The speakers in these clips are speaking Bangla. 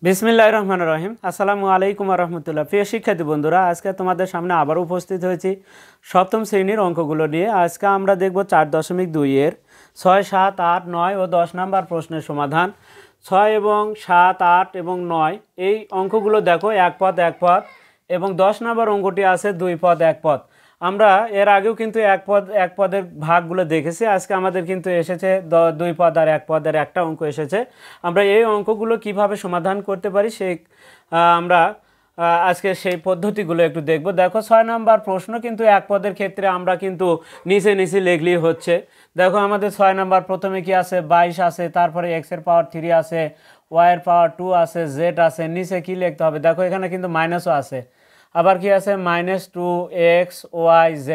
বিসমিল্লাহির রহমানির রহিম। আসসালামু আলাইকুম ওয়া রাহমাতুল্লাহ। প্রিয় শিক্ষার্থী বন্ধুরা, আজকে তোমাদের সামনে আবার উপস্থিত হয়েছি সপ্তম শ্রেণীর অঙ্কগুলো নিয়ে। আজকে আমরা দেখব 4.2 এর 6, 7, 8, 9 ও 10 নাম্বার প্রশ্নের সমাধান। 6 এবং 7, 8 এবং 9 এই অঙ্কগুলো দেখো এক পদ এবং 10 নাম্বার অঙ্কটি আছে 2 পদ 1 পদ। আমরা এর আগেও কিন্তু এক পদের ভাগগুলো দেখেছি। আজকে আমাদের কিন্তু এসেছে 2 পদ আর 1 পদের একটা অঙ্ক এসেছে। আমরা এই অঙ্কগুলো কিভাবে সমাধান করতে পারি আমরা আজকে সেই পদ্ধতিগুলো একটু দেখব। দেখো 6 নাম্বার প্রশ্ন কিন্তু এক পদের ক্ষেত্রে আমরা কিন্তু নিচে লিখলেই হচ্ছে। দেখো আমাদের 6 নাম্বার প্রথমে কি আছে, 22 আছে, তারপরে x এর পাওয়ার 3 আছে, y এর পাওয়ার 2 আছে, z আছে, নিচে কি লিখতে হবে দেখো এখানে কিন্তু মাইনাসও আছে, আবার কি আছে -2x y z।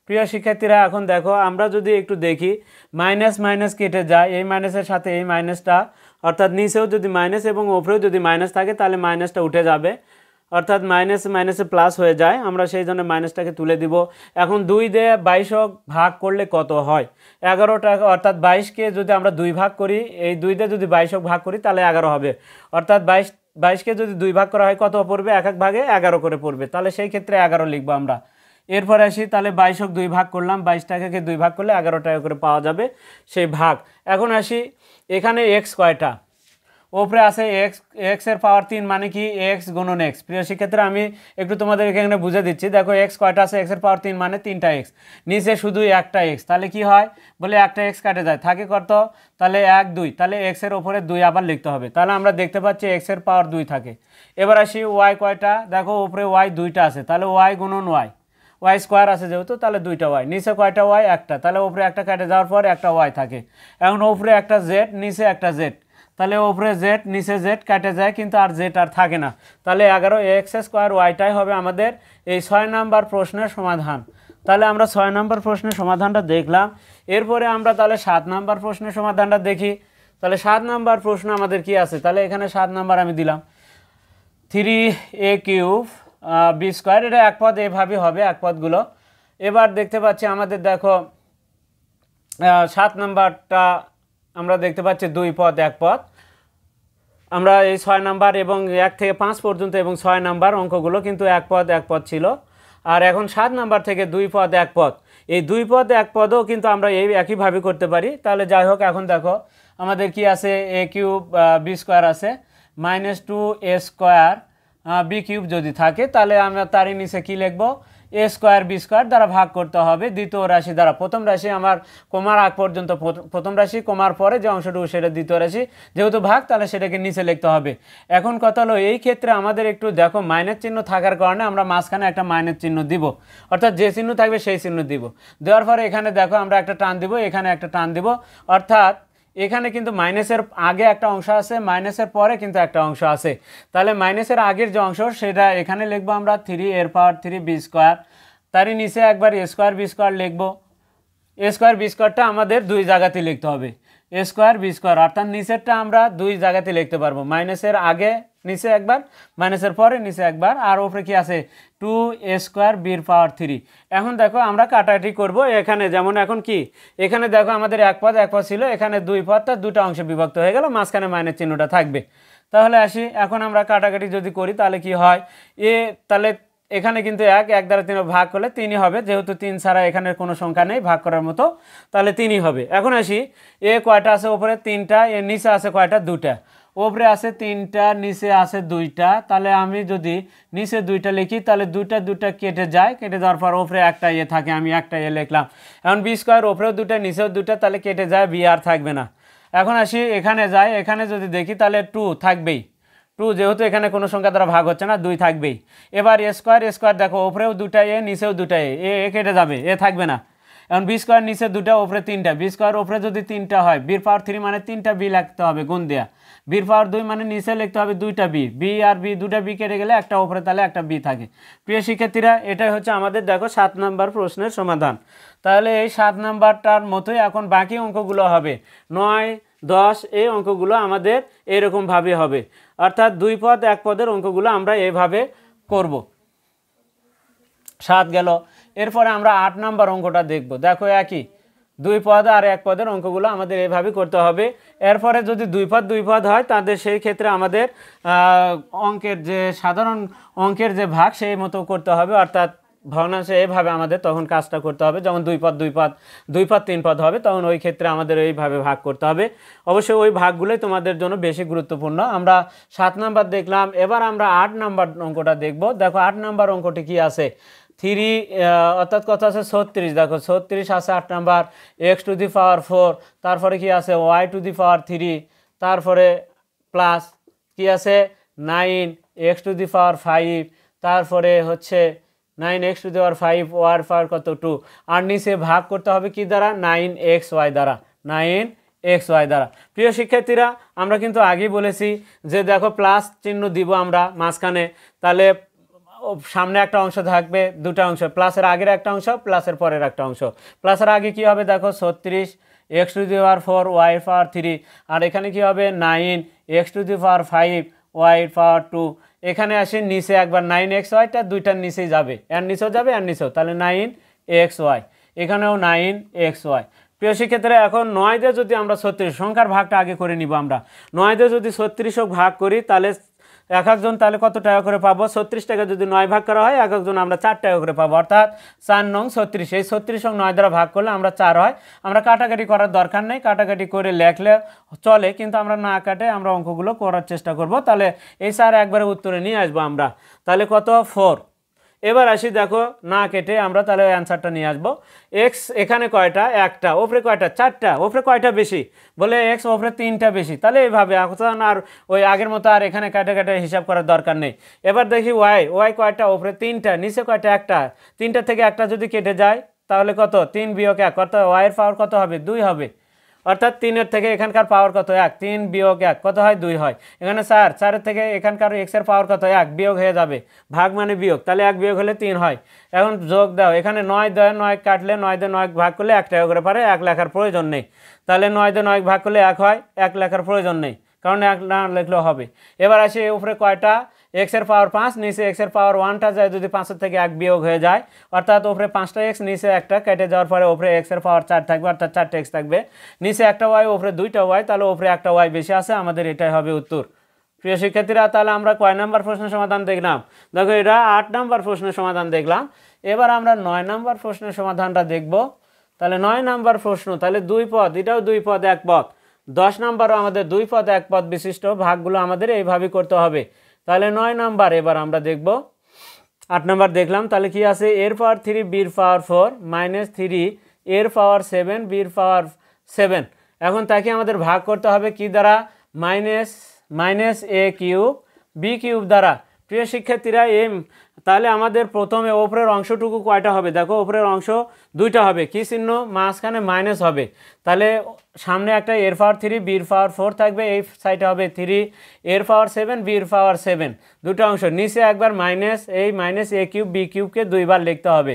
প্রিয় শিক্ষার্থীরা, এখন দেখো আমরা যদি একটু দেখি মাইনাস কেটে যায়, এই মাইনাসের সাথে এই মাইনাসটা, অর্থাৎ নিচেও যদি মাইনাস এবং ওপরেও যদি মাইনাস থাকে তাহলে মাইনাসটা উঠে যাবে, অর্থাৎ মাইনাসে প্লাস হয়ে যায়। আমরা সেই জন্য মাইনাসটাকে তুলে দিব। এখন 2 দিয়ে 22 ভাগ করলে কত হয়? 11টা, অর্থাৎ 22কে যদি আমরা 2 ভাগ করি, এই 2 দিয়ে যদি 22 ভাগ করি তাহলে 11 হবে। অর্থাৎ 22কে যদি 2 ভাগ করা হয় কত পড়বে? এক ভাগে 11 করে পড়বে। তাহলে সেই ক্ষেত্রে 11 লিখবো আমরা। এরপর আসি, তাহলে 22 2 ভাগ করলাম, 22 টাকাকে 2 ভাগ করলে 11 টাকা করে পাওয়া যাবে সেই ভাগ। এখন আসি, এখানে x কয়টা? ওপরে আছে x এর পাওয়ার 3 মানে কি x গুণন x। প্রিয় শিক্ষার্থীরা, আমি একটু তোমাদের এখানে বুঝে দিচ্ছি। দেখো x কয়টা আছে, x এর পাওয়ার 3 মানে 3টা x, নিচে শুধু একটা x। তাহলে কি হয় বলে একটা x কাটে যায়, থাকে কত? তাহলে 1 2, তাহলে x এর ওপরে 2 আবার লিখতে হবে। তাহলে আমরা দেখতে পাচ্ছি x এর পাওয়ার 2 থাকে। এবার আসি y কয়টা? দেখো ওপরে y 2টা আছে, তাহলে y গুণন y স্কোয়ার আছে যেহেতু, তাহলে 2টা y। নিচে কয়টা y? একটা, তাহলে ওপরে একটা কেটে যাওয়ার পর একটা y থাকে। এখন ওপরে একটা z, নিচে একটা z, তাহলে ওপরে z নিচে z কেটে যায়, কিন্তু আর z আর থাকে না। তাহলে 11x স্কোয়ার ওয়াইটাই হবে আমাদের এই 6 নাম্বার প্রশ্নের সমাধান। তাহলে আমরা 6 নাম্বার প্রশ্নের সমাধানটা দেখলাম। এরপরে আমরা তাহলে 7 নাম্বার প্রশ্নের সমাধানটা দেখি। তাহলে 7 নাম্বার প্রশ্ন আমাদের কি আছে? তাহলে এখানে 7 নাম্বার আমি দিলাম 3a³ b স্কোয়ার। এটা এক পদ, এভাবে হবে এক পদগুলো। এবার দেখতে পাচ্ছি আমাদের দেখো 7 নাম্বারটা আমরা দেখতে পাচ্ছি 2 পদ 1 পদ। আমরা এই 6 নাম্বার এবং 1 থেকে 5 পর্যন্ত এবং 6 নাম্বার অঙ্কগুলো কিন্তু এক পদ ছিল। আর এখন 7 নাম্বার থেকে 2 পদ 1 পদ, এই 2 পদ 1 পদও কিন্তু আমরা এই একইভাবে করতে পারি। তাহলে যাই হোক, এখন দেখো আমাদের কি আছে, a³ b স্কোয়ার আছে, -2a স্কোয়ার b³ যদি থাকে তাহলে আমরা তারই নিচে কি লিখবো? a স্কোয়ার b স্কোয়ার দ্বারা ভাগ করতে হবে দ্বিতীয় রাশি দ্বারা। প্রথম রাশি আমার কমার আগ পর্যন্ত, প্রথম রাশি কমার পরে যে অংশটুকু সেটা দ্বিতীয় রাশি, যেহেতু ভাগ তাহলে সেটাকে নিচে লিখতে হবে। এখন কথা হলো, এই ক্ষেত্রে আমাদের একটু দেখো মাইনাস চিহ্ন থাকার কারণে আমরা মাঝখানে একটা মাইনাস চিহ্ন দিব, অর্থাৎ যে চিহ্ন থাকবে সেই চিহ্ন দিব। দেওয়ার পরে এখানে দেখো আমরা একটা টান দিব, এখানে একটা টান দিব, অর্থাৎ এখানে কিন্তু মাইনাসের আগে একটা অংশ আছে, মাইনাসের পরে কিন্তু একটা অংশ আছে। তাহলে মাইনাসের আগের যে অংশ সেটা এখানে লিখবো আমরা 3 এর পাওয়ার 3 b স্কোয়ার, তারই নিচে একবার a স্কোয়ার b স্কোয়ার লিখবো। a স্কোয়ার b স্কোয়ারটা আমাদের 2 জায়গাতে লিখতে হবে, a স্কোয়ার b স্কোয়ার, অর্থাৎ নিচেরটা আমরা 2 জায়গাতে লিখতে পারবো, মাইনাসের আগে নিচে একবার, মাইনাসের পরে নিচে একবার, আর ওপরে কি আছে 2a স্কোয়ার b পাওয়ার 3। এখন দেখো আমরা কাটাকাটি করব। এখানে যেমন এখন কি, এখানে দেখো আমাদের এক পদ ছিল, এখানে 2 পদ, তার 2টা অংশে বিভক্ত হয়ে গেল, মাঝখানে মাইনাস চিহ্নটা থাকবে। তাহলে আসি, এখন আমরা কাটাকাটি যদি করি তাহলে কি হয়, তাহলে এখানে কিন্তু 1 দ্বারা 3 ভাগ করলে 3ই হবে, যেহেতু 3 ছাড়া এখানে কোনো সংখ্যা নেই ভাগ করার মতো, তাহলে 3ই হবে। এখন আসি, কয়টা আছে? ওপরে 3টা, এর নিচে আছে কয়টা? 2টা। ওপরে আছে 3টা, নিচে আছে 2টা। তাহলে আমি যদি নিচে 2টা লিখি তাহলে 2টা কেটে যায়, কেটে যাওয়ার পর ওপরে একটা থাকে, আমি একটা লিখলাম। এখন b স্কোয়ার, ওপরেও 2টা নিচেও 2টা, তাহলে কেটে যায়, b আর থাকবে না। এখন আসি, এখানে যাই, এখানে যদি দেখি তাহলে 2 থাকবেই, 2 যেহেতু এখানে কোনো সংখ্যা দ্বারা ভাগ হচ্ছে না, 2 থাকবেই। এবার a স্কোয়ার দেখো ওপরেও 2টা নিচেও 2টা এ কেটে যাবে, থাকবে না। এখন b স্কোয়ার নিচে 2টা, ওপরে 3টা, b স্কোয়ার ওপরে যদি 3টা হয়, b পাওয়ার 3 মানে 3টা b লিখতে হবে গুণ দেয়া, b পাওয়ার 2 মানে নিচে লিখতে হবে 2টা b আর b, 2টা b কেটে গেলে একটা ওপরে, তাহলে একটা b থাকে। প্রিয় শিক্ষার্থীরা, এটাই হচ্ছে আমাদের দেখো 7 নাম্বার প্রশ্নের সমাধান। তাহলে এই 7 নাম্বারটার মতোই এখন বাকি অঙ্কগুলো হবে, 9 10 এই অঙ্কগুলো আমাদের এরকমভাবে হবে, অর্থাৎ 2 পদ 1 পদের অঙ্কগুলো আমরা এইভাবে করব। 7 গেল। এরপরে আমরা 8 নাম্বার অঙ্কটা দেখব। দেখো একই, দুই পদ আর এক পদের অঙ্কগুলো আমাদের এইভাবে করতে হবে। এরপরে যদি দুই পদ হয় তাদের সেই ক্ষেত্রে আমাদের অঙ্কের যে সাধারণ অঙ্কের যে ভাগ সেই মতো করতে হবে, অর্থাৎ ভগ্নাংশে এইভাবে আমাদের তখন কাজটা করতে হবে। যেমন দুই পদ তিন পদ হবে তখন ওই ক্ষেত্রে আমাদের এইভাবে ভাগ করতে হবে। অবশ্যই ওই ভাগগুলোই তোমাদের জন্য বেশি গুরুত্বপূর্ণ। আমরা 7 নাম্বার দেখলাম, এবার আমরা 8 নাম্বার অঙ্কটা দেখব। দেখো 8 নাম্বার অঙ্কটি কি আছে, 3 অর্থাৎ কত আছে 36। দেখো 36 আছে 8 নাম্বার, x⁴, তারপরে কি আছে y⁴, তারপরে প্লাস কি আছে 9x⁵, তারপরে হচ্ছে 9x⁵, ওয়ার পাওয়ার কত 2, আর নিচে ভাগ করতে হবে কি দ্বারা 9xy দ্বারা, 9xy দ্বারা। প্রিয় শিক্ষার্থীরা, আমরা কিন্তু আগেই বলেছি যে দেখো প্লাস চিহ্ন দিব আমরা মাঝখানে, তাহলে সামনে একটা অংশ থাকবে, দুটো অংশ, প্লাসের আগের একটা অংশ, প্লাসের পরের একটা অংশ। প্লাসের আগে কি হবে দেখো 36 x⁴, y⁴, আর এখানে কি হবে 9x⁵, y⁴, এখানে আসে নিচে একবার 9xy দুইটার নিচেই যাবে, এর নিচেও যাবে এর নিচেও, তাহলে 9xy, এখানেও 9xy। প্রিয় শিক্ষার্থীরা, এখন 9 দিয়ে যদি আমরা 36 সংখ্যার ভাগটা আগে করে নিব। আমরা 9 দিয়ে যদি 36 ভাগ করি তাহলে এক একজন তাহলে কত টাকা করে পাবো, 36 টাকা যদি 9 ভাগ করা হয় এক একজন আমরা 4 টাকা করে পাবো, অর্থাৎ 4 নং 36। এই 36 9 দ্বারা ভাগ করলে আমরা 4 হয়। আমরা কাটাকাটি করার দরকার নেই, কাটাকাটি করে লেখলে চলে, কিন্তু আমরা না কাটে আমরা অঙ্কগুলো করার চেষ্টা করব। তাহলে এই 4 একবারে উত্তরে নিয়ে আসবো আমরা, তাহলে কত 4। এবার আসি দেখো না কেটে আমরা তাহলে অ্যান্সারটা নিয়ে আসবো। এক্স এখানে কয়টা, একটা, ওপরে কয়টা, 4টা, ওপরে কয়টা বেশি, বলে এক্স ওপরে 3টা বেশি। তাহলে এইভাবে এখন আর ওই আগের মতো আর এখানে কাটে কাটে হিসাব করার দরকার নেই। এবার দেখি ওয়াই কয়টা, ওপরে 3টা, নিচে কয়টা, একটা, 3টা থেকে একটা যদি কেটে যায় তাহলে কত 3 বিয়োগ 1, অর্থাৎ ওয়াইয়ের পাওয়ার কত হবে 2 হবে, অর্থাৎ 3-এর থেকে এখানকার পাওয়ার কত 1, 3 বিয়োগ 1 কত হয় 2 হয়। এখানে 4-এর থেকে এখানকার এক্সের পাওয়ার কত 1, বিয়োগ হয়ে যাবে, ভাগ মানে বিয়োগ, তাহলে 1 বিয়োগ হলে 3 হয়। এখন যোগ দাও, এখানে 9 দিয়ে 9 কাটলে 9 দিয়ে 9 ভাগ করলে 1 টাকা করে পারে, 1 লেখার প্রয়োজন নেই। তাহলে 9 দিয়ে 9 ভাগ করলে 1 হয়, 1 লেখার প্রয়োজন নেই, কারণ 1 না লিখলেও হবে। এবার আসি উপরে কয়টা, এক্সের পাওয়ার 5, নিচে এক্সের পাওয়ার 1টা যায়, যদি 5-এর থেকে 1 বিয়োগ হয়ে যায়, অর্থাৎ উপরে 5টা এক্স, নিচে একটা কেটে যাওয়ার পরে উপরে এক্সের পাওয়ার 4 থাকবে, অর্থাৎ 4টা এক্স থাকবে, নিচে একটা ওয়াই, উপরে 2টা ওয়াই, তাহলে উপরে একটা ওয়াই বেশি আছে, আমাদের এটাই হবে উত্তর। প্রিয় শিক্ষার্থীরা, তাহলে আমরা কয় নাম্বার প্রশ্নের সমাধান দেখলাম, দেখো এটা 8 নাম্বার প্রশ্নের সমাধান দেখলাম। এবার আমরা 9 নাম্বার প্রশ্নের সমাধানটা দেখব। তাহলে 9 নাম্বার প্রশ্ন, তাহলে 2 পদ, এটাও 2 পদ 1 পদ, 10 নাম্বারও আমাদের 2 পদ 1 পদ বিশিষ্ট, ভাগগুলো আমাদের এইভাবে করতে হবে। তাহলে 9 নাম্বার এবার আমরা দেখব। 8 নাম্বার দেখলাম, তাহলে কি আছে, এর পাওয়ার 3 বির পাওয়ার 4 মাইনাস 3 এর পাওয়ার 7 বির পাওয়ার 7। এখন তাকে আমাদের ভাগ করতে হবে কি দ্বারা, মাইনাস এ কিউব বি কিউব দ্বারা। প্রিয় শিক্ষার্থীরা, তাহলে আমাদের প্রথমে ওপরের অংশটুকু কয়টা হবে, দেখো ওপরের অংশ 2টা হবে, কি চিহ্ন, মাঝখানে মাইনাস হবে, তাহলে সামনে একটা এর পাওয়ার 3 বির পাওয়ার 4 থাকবে, এই সাইডে হবে 3 এর পাওয়ার 7 বির পাওয়ার 7, দুটো অংশ, নিচে একবার মাইনাস, এই মাইনাস এ কিউব বি কিউবকে 2বার লিখতে হবে,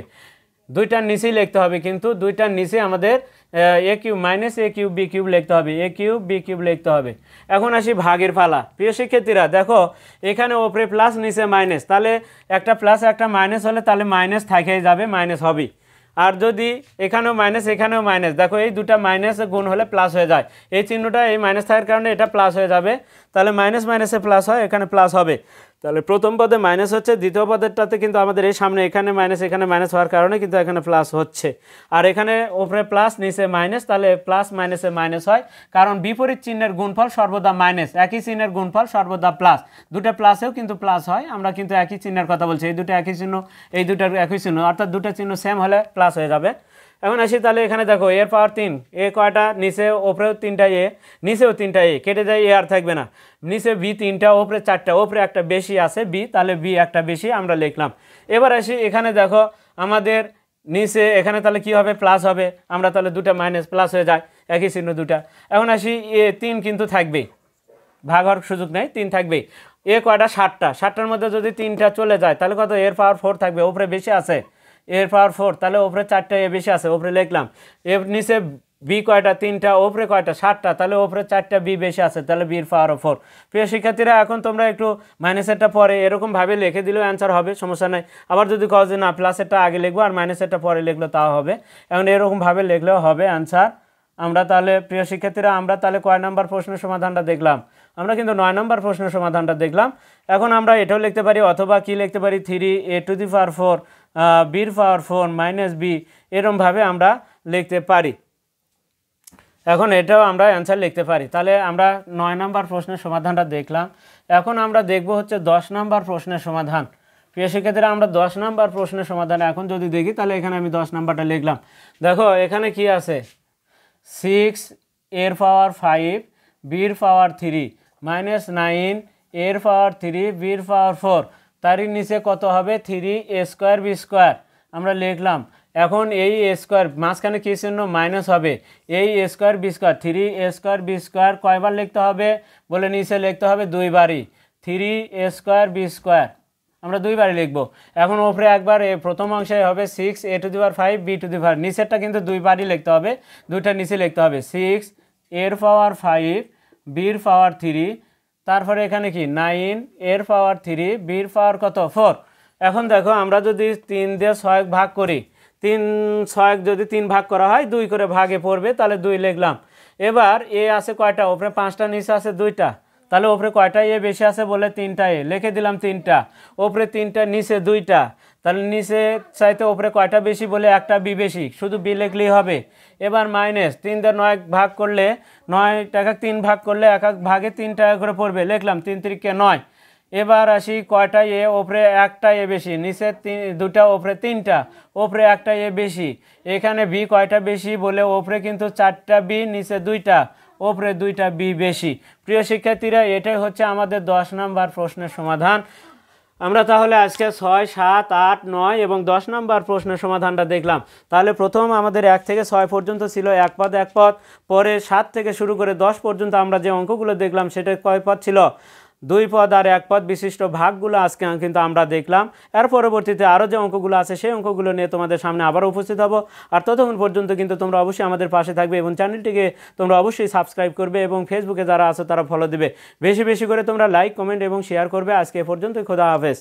2টার নিচেই লিখতে হবে, কিন্তু 2টার নিচে আমাদের এ কিউব মাইনাস এ কিউব বি কিউব লিখতে হবে, এ কিউব বি কিউব লিখতে হবে। এখন আসি ভাগের পালা। প্রিয় শিক্ষার্থীরা, দেখো এখানে ওপরে প্লাস নিচে মাইনাস, তাহলে একটা প্লাস একটা মাইনাস হলে তাহলে মাইনাস থাকেই যাবে, মাইনাস হবে। আর যদি এখানেও মাইনাস এখানেও মাইনাস, দেখো এই দুটা মাইনাস গুণ হলে প্লাস হয়ে যায়, এই চিহ্নটা এই মাইনাস থাকার কারণে এটা প্লাস হয়ে যাবে, তাহলে মাইনাস মাইনাসে প্লাস হয়, এখানে প্লাস হবে। তাহলে প্রথম পদে মাইনাস হচ্ছে, দ্বিতীয় পদেরটাতে কিন্তু আমাদের এই সামনে এখানে মাইনাস হওয়ার কারণে কিন্তু এখানে প্লাস হচ্ছে, আর এখানে উপরে প্লাস নিচে মাইনাস, তাহলে প্লাস মাইনাসে মাইনাস হয়, কারণ বিপরীত চিহ্নের গুণফল সর্বদা মাইনাস, একই চিহ্নের গুণফল সর্বদা প্লাস, দুটো প্লাসেও কিন্তু প্লাস হয়। আমরা কিন্তু একই চিহ্নের কথা বলছি, এই দুটো একই চিহ্ন, এই দুটার একই চিহ্ন, অর্থাৎ দুটো চিহ্ন সেম হলে প্লাস হয়ে যাবে। এখন আসি, তাহলে এখানে দেখো এর পাওয়ার 3, এ কয়টা, নিচে ওপরেও 3টা এ, নিচেও 3টা এ, কেটে যায়, এ আর থাকবে না, নিচে বি 3টা, ওপরে 4টা, ওপরে একটা বেশি আছে বি, তাহলে বি একটা বেশি আমরা লিখলাম। এবার আসি এখানে দেখো আমাদের নিচে এখানে তাহলে কি হবে, প্লাস হবে, আমরা তাহলে দুটা মাইনাস প্লাস হয়ে যায়, একই চিহ্ন দুটা। এখন আসি এ 3 কিন্তু থাকবেই, ভাগ হওয়ার সুযোগ নেই, 3 থাকবেই। এ কয়টা, 7টার মধ্যে যদি 3টা চলে যায় তাহলে কত, এর পাওয়ার 4 থাকবে, ওপরে বেশি আছে, এর পাওয়ার 4, তাহলে ওপরে 4টা এ বেশি আছে, ওপরে লিখলাম। এর নিচে বি কয়টা, 3টা, ওপরে কয়টা, 7টা, তাহলে ওপরে 4টা বি বেশি আছে, তাহলে বির পাওয়ার 4। প্রিয় শিক্ষার্থীরা, এখন তোমরা একটু মাইনাসেরটা পরে এরকমভাবে লিখে দিলেও অ্যান্সার হবে, সমস্যা নেই। আবার যদি কও যে না প্লাসেরটা আগে লিখবো আর মাইনাসেরটা পরে লিখলো তাও হবে, এখন এরকমভাবে লিখলেও হবে অ্যান্সার। আমরা তাহলে প্রিয় শিক্ষার্থীরা, আমরা তাহলে কয় নম্বর প্রশ্নের সমাধানটা দেখলাম? আমরা কিন্তু 9 নম্বর প্রশ্নের সমাধানটা দেখলাম। এখন আমরা এটাও লিখতে পারি, অথবা কি লিখতে পারি, 3a⁴ বির পাওয়ার 4 মাইনাস বি, এরকমভাবে আমরা লিখতে পারি। এখন এটাও আমরা অ্যান্সার লিখতে পারি। তাহলে আমরা 9 নম্বর প্রশ্নের সমাধানটা দেখলাম। এখন আমরা দেখব হচ্ছে 10 নম্বর প্রশ্নের সমাধান। প্রিয় শিক্ষার্থীরা, আমরা 10 নম্বর প্রশ্নের সমাধান এখন যদি দেখি, তাহলে এখানে আমি 10 নম্বরটা লিখলাম। দেখো এখানে কি আছে, 6 এর পাওয়ার 5 বির পাওয়ার 3 মাইনাস 9 এর পাওয়ার 3 বির পাওয়ার 4, তারই নিচে কত হবে, 3a² b², আমরা লিখলাম। এখন এই এ স্কোয়ার মাঝখানে কি চিহ্ন, মাইনাস হবে, এই a² b², 3a² b² কয়বার লিখতে হবে বলে নিচে লিখতে হবে 2 বারই, 3a² b², আমরা 2 বারই লিখবো। এখন ওপরে একবার প্রথম অংশে হবে 6a⁵ b², নিচেরটা কিন্তু 2 বারই লিখতে হবে, দুইটা নিচে লিখতে হবে, 6 এর পাওয়ার 5 বির পাওয়ার 3, তারপরে এখানে কি 9 এর পাওয়ার 3 বির পাওয়ার কত 4। এখন দেখো আমরা যদি 3 দিয়ে 6 ভাগ করি, 6 যদি 3 ভাগ করা হয় 2 করে ভাগে পড়বে, তাহলে 2 লিখলাম। এবার এ আছে কয়টা, ওপরে 5টা, নিচে আছে 2টা, তাহলে ওপরে কয়টা এ বেশি আছে বলে 3টা এ, লিখে দিলাম 3টা, ওপরে 3টা নিচে 2টা, তাহলে নিচে চাইতে ওপরে কয়টা বেশি বলে একটা বি বেশি, শুধু বি লিখলেই হবে। এবার মাইনাস 3 দিয়ে 9 ভাগ করলে, 9 টাকা 3 ভাগ করলে এক এক ভাগে 3 টাকা করে পড়বে, লিখলাম 3 3 9। এবার আসি কয়টা এ, ওপরে একটা এ বেশি, নিচে 2টা, ওপরে 3টা, ওপরে একটা এ বেশি, এখানে বি কয়টা বেশি বলে ওপরে কিন্তু 4টা বি, নিচে 2টা, ওপরে 2টা বি বেশি। প্রিয় শিক্ষার্থীরা, এটাই হচ্ছে আমাদের 10 নম্বর প্রশ্নের সমাধান। আমরা তাহলে আজকে 6, 7, 8, 9 এবং 10 নম্বর প্রশ্নের সমাধানটা দেখলাম। তাহলে প্রথম আমাদের 1 থেকে 6 পর্যন্ত ছিল এক পদ এক পদ, পরে 7 থেকে শুরু করে 10 পর্যন্ত আমরা যে অঙ্কগুলো দেখলাম সেটা কয় পদ ছিল, 2 পদ আর 1 পদ বিশিষ্ট ভাগগুলো আজকে কিন্তু আমরা দেখলাম। এর পরবর্তীতে আরও যে অঙ্কগুলো আছে সেই অঙ্কগুলো নিয়ে তোমাদের সামনে আবারও উপস্থিত হব। আর ততক্ষণ পর্যন্ত কিন্তু তোমরা অবশ্যই আমাদের পাশে থাকবে এবং চ্যানেলটিকে তোমরা অবশ্যই সাবস্ক্রাইব করবে এবং ফেসবুকে যারা আছো তারা ফলো দিবে। বেশি বেশি করে তোমরা লাইক, কমেন্ট এবং শেয়ার করবে। আজকে এ পর্যন্তই, খোদা হাফেজ।